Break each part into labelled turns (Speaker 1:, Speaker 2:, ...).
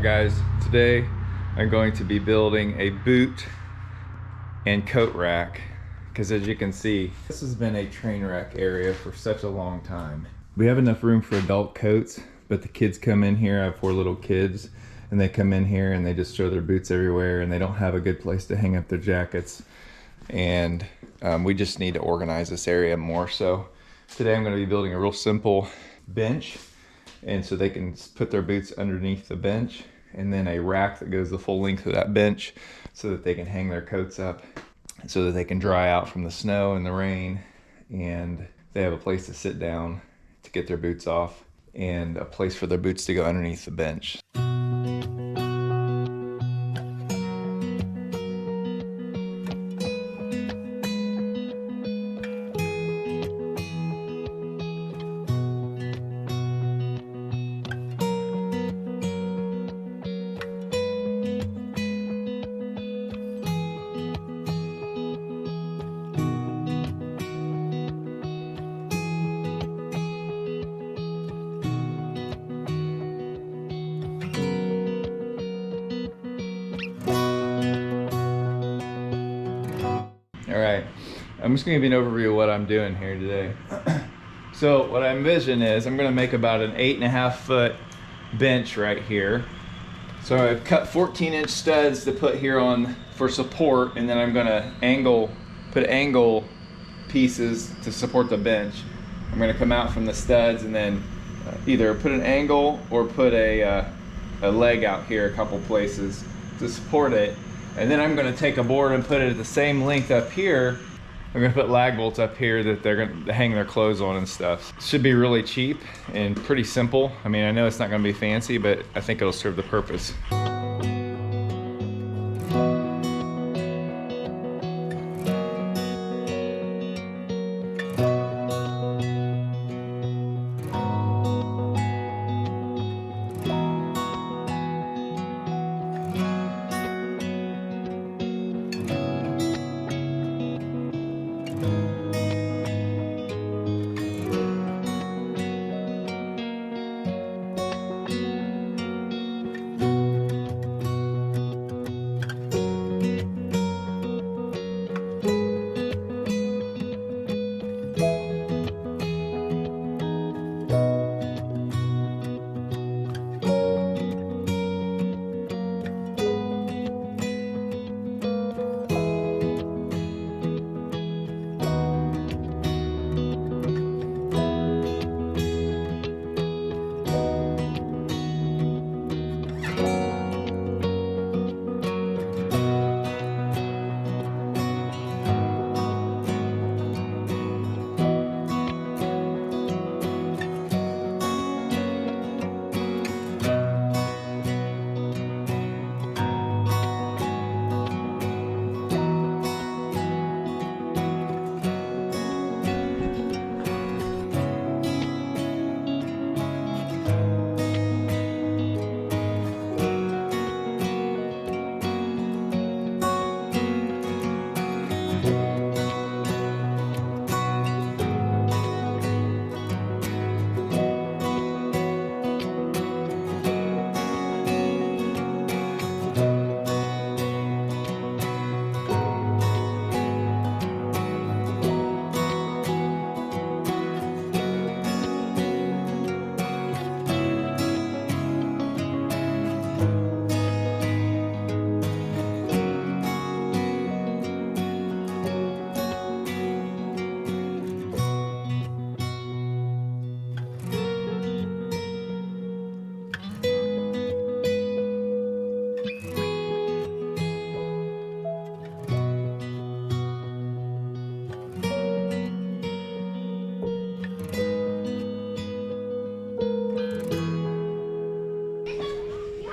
Speaker 1: Alright guys, today I'm going to be building a boot and coat rack because as you can see, this has been a train wreck area for such a long time. We have enough room for adult coats, but the kids come in here. I have 4 little kids and they come in here and they just throw their boots everywhere and they don't have a good place to hang up their jackets. And we just need to organize this area more. So today I'm going to be building a real simple bench, and so they can put their boots underneath the bench, and then a rack that goes the full length of that bench so that they can hang their coats up so that they can dry out from the snow and the rain, and they have a place to sit down to get their boots off and a place for their boots to go underneath the bench. Alright, I'm just going to give you an overview of what I'm doing here today. So what I envision is I'm going to make about an 8.5 foot bench right here. So I've cut 14-inch studs to put here on for support, and then I'm going to put angle pieces to support the bench. I'm going to come out from the studs and then either put an angle or put a leg out here a couple places to support it. And then I'm going to take a board and put it at the same length up here. I'm going to put lag bolts up here that they're going to hang their clothes on and stuff. It should be really cheap and pretty simple. I mean, I know it's not going to be fancy, but I think it'll serve the purpose.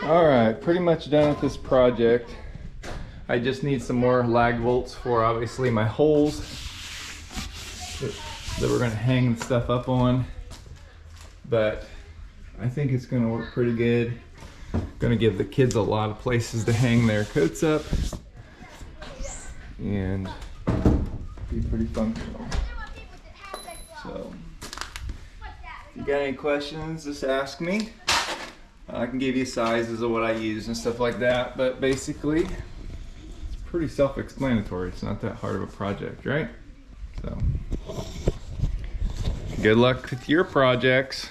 Speaker 1: Alright, pretty much done with this project. I just need some more lag bolts for obviously my holes that we're going to hang the stuff up on. But I think it's going to work pretty good. Going to give the kids a lot of places to hang their coats up and be pretty functional. So, if you got any questions, just ask me. I can give you sizes of what I use and stuff like that, but basically it's pretty self-explanatory. It's not that hard of a project, right? So good luck with your projects.